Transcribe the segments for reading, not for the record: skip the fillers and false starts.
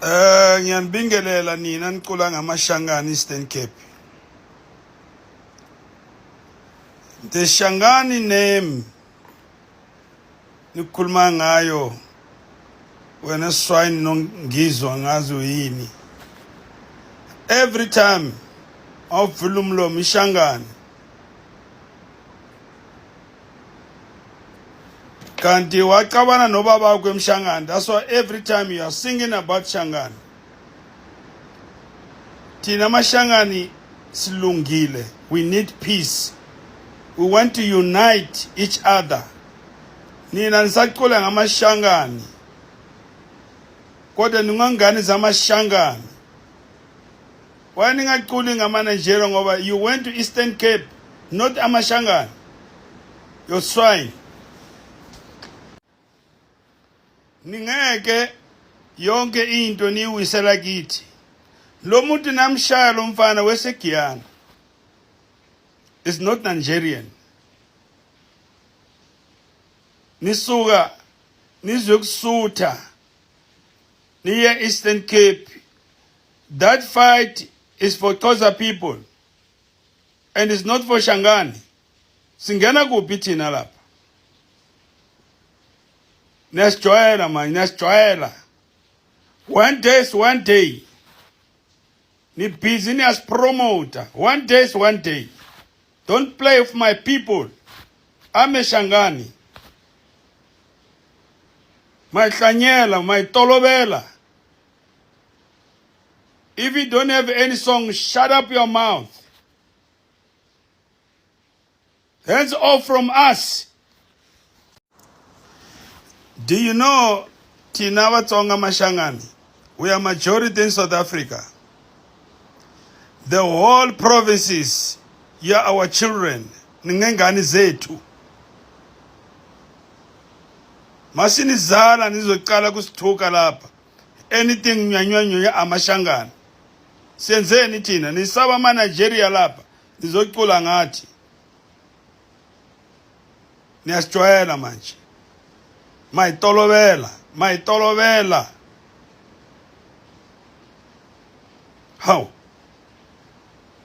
Ngiyanibingelela nina nicula ngamashangani Eastern Cape. The Shangani name nikhuluma ngayo wena swine nongizwa ngazo yini. Every time awuvula umlomo ishangani. Kanti waqabana nobaba wakho emshangani. That's why every time you are singing about Shangani. Tina mashangani silungile. We need peace. We want to unite each other. Nina nisacula ngamashangani. Kodwa ningangani zamashangani. Why ningaculi ngama-Nigeria ngoba you went to Eastern Cape, not amashangani. You're swine. Ningeke yonke into niwisela kithi. Lo muntu namshaya lo mfana weseGiyana is not Nigerian. Nisuka nizokusutha niye Eastern Cape. That fight is for Xhosa people and it's not for Shangani. Singena kuphi thina lapha? Nesijwayela man, nesijwayela. One day is one day. Ni busy as promoter. One day is one day. Don't play with my people. I'm a Shangani. My Hlanyela, my Tolobela. If you don't have any song, shut up your mouth. Hands off from us. Do you know Tina Watsonga Mashangani? We are majority in South Africa. The whole provinces, you are our children. Ningengani zethu. Masinizala nizoqala kusithuka lapha. Anything nyanywanyo ya amashangani. Senzeni thina nisaba ama Nigeria lapha. Nizocula ngathi. Niyasijwayela manje. Mayitolovela. How?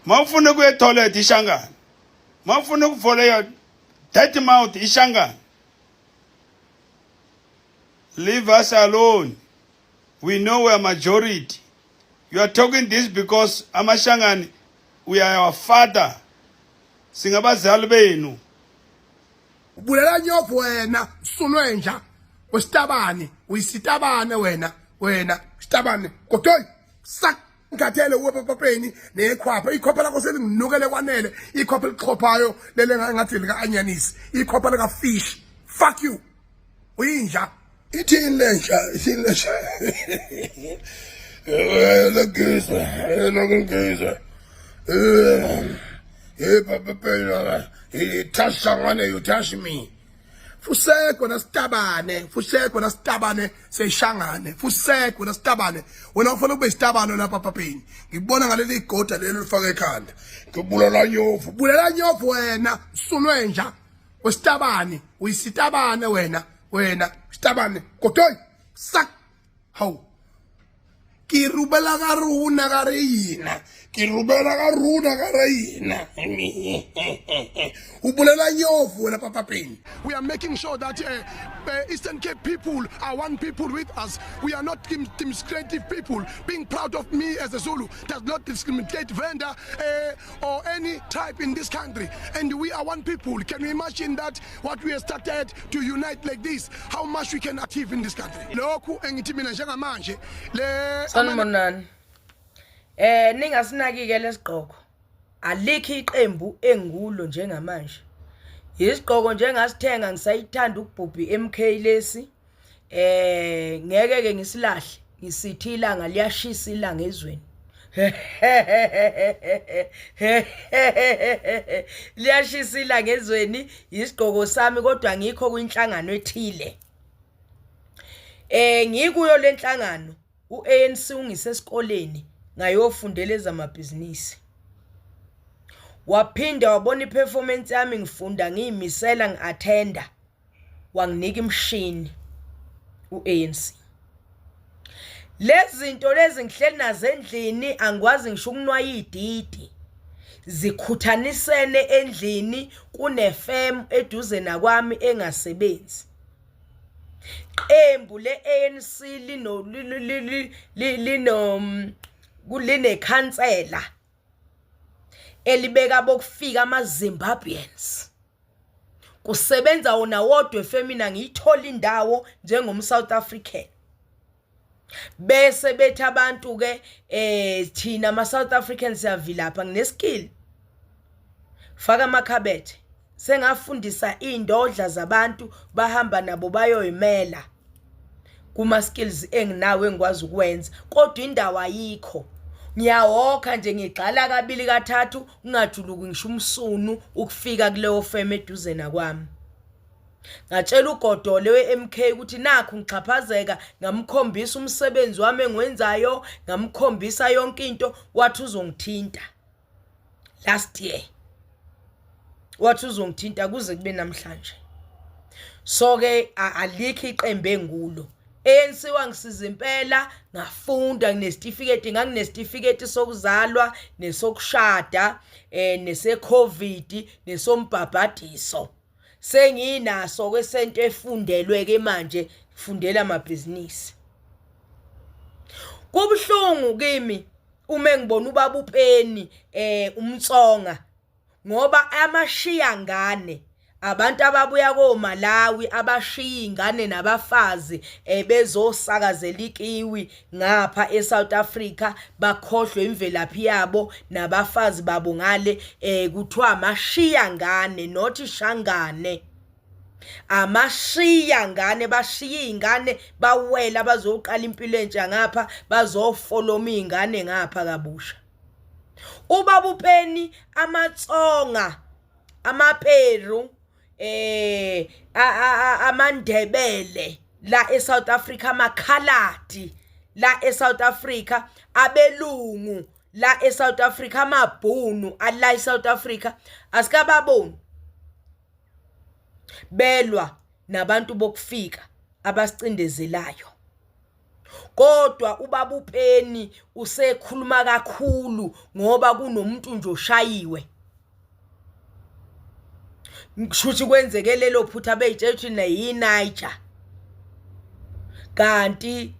Mawufuna kuye toilet ishangani. Mawufuna kuvoleya dirty mouth ishangani. Leave us alone. We know we are majority. You are talking this because amashangani, we are our father. Singabazali benu. Bulela nyofu wena sunwenja wesitabane uyisitabane wena sitabane kodwa sak ngathele wepapeni nekhwapha ikhopha lakho selinginukele kwanele ikhopha liqhophayo lele ngathi lika anyanisi ikhopha lika fish fuck you uyinja ithini lenja lokuzwa papa pena touch someone you touch me fusekho nasitabane seyishangane fusekho nasitabane wena ufuna ube isitabane lapha papeni ngibona ngaleli igoda lelo lifaka ekhanda ngibulela nyofu wena sunwenja wesitabane uyisitabane wena sitabane kodwa sak how kirubela karuna kareyina ubulela nyofu wena papa pain. We are making sure that Eastern Cape people are one people with us. We are not discriminative people. Being proud of me as a Zulu does not discriminate vendor or any tribe in this country. And we are one people. Can you imagine that what we have started to unite like this, how much we can achieve in this country? Sanibonani. Ningasinaki-ke lesigqoko. Alikho iqembu engulo njengamanje. Isigqoko njengasithenga ngisayithanda ukubhubhi MK lesi. Ngeke ke ngisilahle. Ngisithi ilanga liyashisa ilanga ezweni. Liyashisa ilanga ezweni isigqoko sami kodwa ngikho kwinhlangano ethile. Ngikuyo lenhlangano uANC ungisesikoleni ngayofundela ezamabhizinisi. Waphinda wabona iperformance yami ngifunda ngiyimisela ngiattenda wanginika imshini uANC. Lezinto lezi ngihleli nazo endlini angikwazi ngisho ukunwaya ididi. Zikhuthanisene endlini kunefem eduze nakwami engasebenzi. Qembu le-ANC linekhansela elibeka bokufika ama-Zimbabweans. Kusebenza wona wodwa efemina ngiyithola indawo njengom-South African. Bese bethi abantu ke thina ama-South Africans siyavilapha ngineskill. Faka amakhabethe. Sengafundisa indodla zabantu bahamba nabo bayoyimela kuma skills enginawo engikwazi ukwenza kodwa indawo ayikho. Ngiyawokha nje ngigxala kabili kathathu ungajuluki ngisho umsunu ukufika kuleyo feme eduze nakwami. Ngatshela ugodole we-MK ukuthi nakho ngixhaphazeka ngamkhombisa umsebenzi wami engwenzayo ngamkhombisa yonke into wathi uzongithinta last year. Wathi uzongithinta kuze kube namhlanje. So ke alikho iqembu engulo. ANC wangisiza impela ngafunda nginesitifiketi nganginesitifiketi sokuzalwa nesokushada nese-COVID nesombhabhadiso. Senginaso kwesento efundelwe ke manje fundela amabhizinisi. Kubuhlungu kimi uma ngibona ubaba uPeni umtsonga ngoba amashiya ngane abantu ababuya koMalawi abashiya ingane nabafazi bezosakazela ikiwi ngapha eSouth Africa bakhohlwe imvelaphi yabo nabafazi babo ngale kuthiwa amashiya ngane not ishangane. Amashiya ngane bashiya ingane bawela bazoqala impilo entsha ngapha bazofoloma ingane ngapha kabusha. Ubaba uPeni amatsonga amaPeru amandebele la eSouth Africa amakhaladi la eSouth Africa abelungu la eSouth Africa amabhunu ala eSouth Africa asikababoni belwa nabantu bokufika abasicindezelayo. Kodwa ubaba uPeni usekhuluma kakhulu ngoba kunomuntu nje oshayiwe. Ngishuthi kwenzeke lelo phutha beyitshela neyiNiger kanti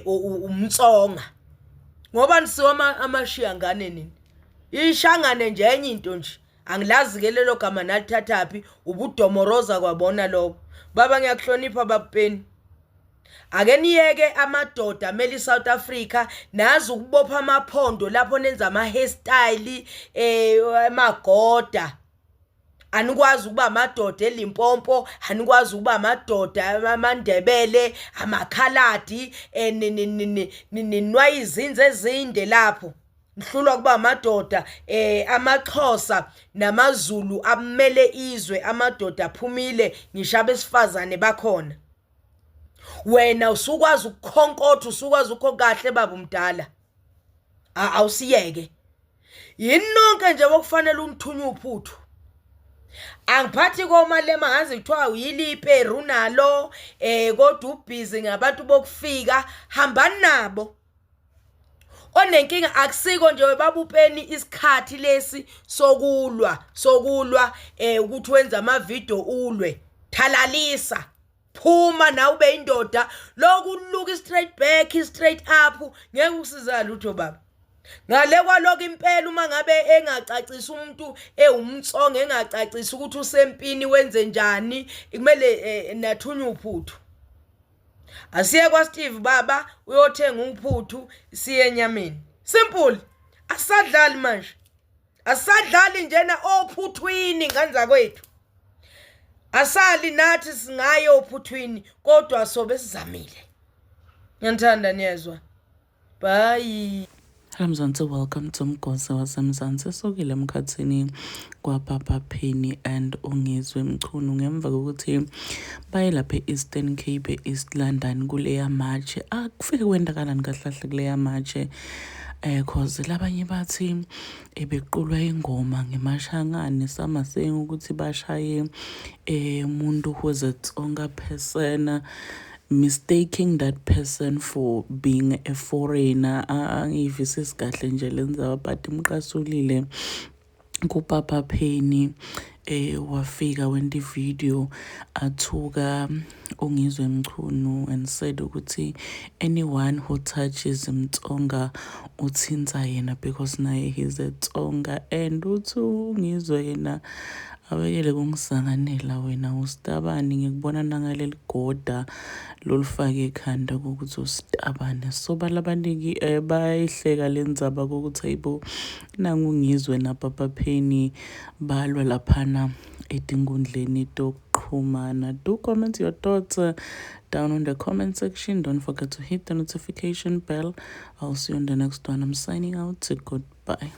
umtsonga ngoba nisiwa amashiya ngane nini ishangane nje enye into nje angilazi ke lelo gama nalithathapi ubudomoroza kwabona lokho. Baba ngiyakuhlonipha babuPeni. Ake niyeke amadoda ameli South Africa nazi ukubopha amaphondo lapho nenza ama hairstyle emagoda. Anikwazi ukuba amadoda eLimpopo, anikwazi ukuba amadoda amandebele, amakhaladi ninwa izinze ezinde lapho. Nihlulwa kuba amadoda amaXhosa namaZulu amele izwe amadoda aphumile ngisho abesifazane bakhona. Wena usukwazi ukukhonkotha usukwazi ukho kahle baba umdala. Awusiyeke. Yini nonke nje okufanele unithunya uphuthu. Angiphathi komalema ngazi kuthiwa uyili iPeru nalo kodwa ubhizi ngabantu bokufika hambani nabo. Onenkinga akusiko nje webaba uPeni isikhathi lesi sokulwa ukuthi wenza ama video ulwe thalalisa phuma na ube indoda lokuluka straight back straight up ngeke usiza lutho baba. Ngale kwaloko impela uma ngabe engacacisa umuntu umtsonga engacacisa ukuthi usempini wenze njani kumele nathunya uphuthu. Asiye kwa Steve baba uyothenga uphuthu siye enyameni. Simple. Asadlali manje. Asadlali njena ophuthwini nganza kwethu. Asali nathi singaye ophuthwini kodwa sobe sizamile. Ngiyandithanda niyezwa. Bye. Hello Mzansi, welcome to Mgosa waseMzansi. Sokile emkhathini kwaPapa Penny and Ungizwe Mchunu ngemva kokuthi baye lapha eEastern Cape East London kuleya march. Akufike kwendakalani kahle kuleya march cause labanye bathi ebequlwa ingoma ngemashangane some saying ukuthi bashaye umuntu who was a Tsonga person mistaking that person for being a foreigner angiyivisisi kahle nje lenzayo but imqasulile kuPapa Penny wafika went video athuka Ungizwe Mchunu and said ukuthi anyone who touches Mtsonga uthinta yena because naye he's a Tsonga and uthi Ungizwe yena awekele kungisanganela wena usitabani ngikubona nangaleli goda lolufake ekhanda ukuthi usitabane so balabaniki bayihleka lendzaba ukuthi hayibo nangu Ungizwe naPapa Penny balwa laphana etinkundleni tokuxhumana. Do comment your thoughts down on the comment section. Don't forget to hit the notification bell. I'll see you on the next one. I'm signing out. Goodbye.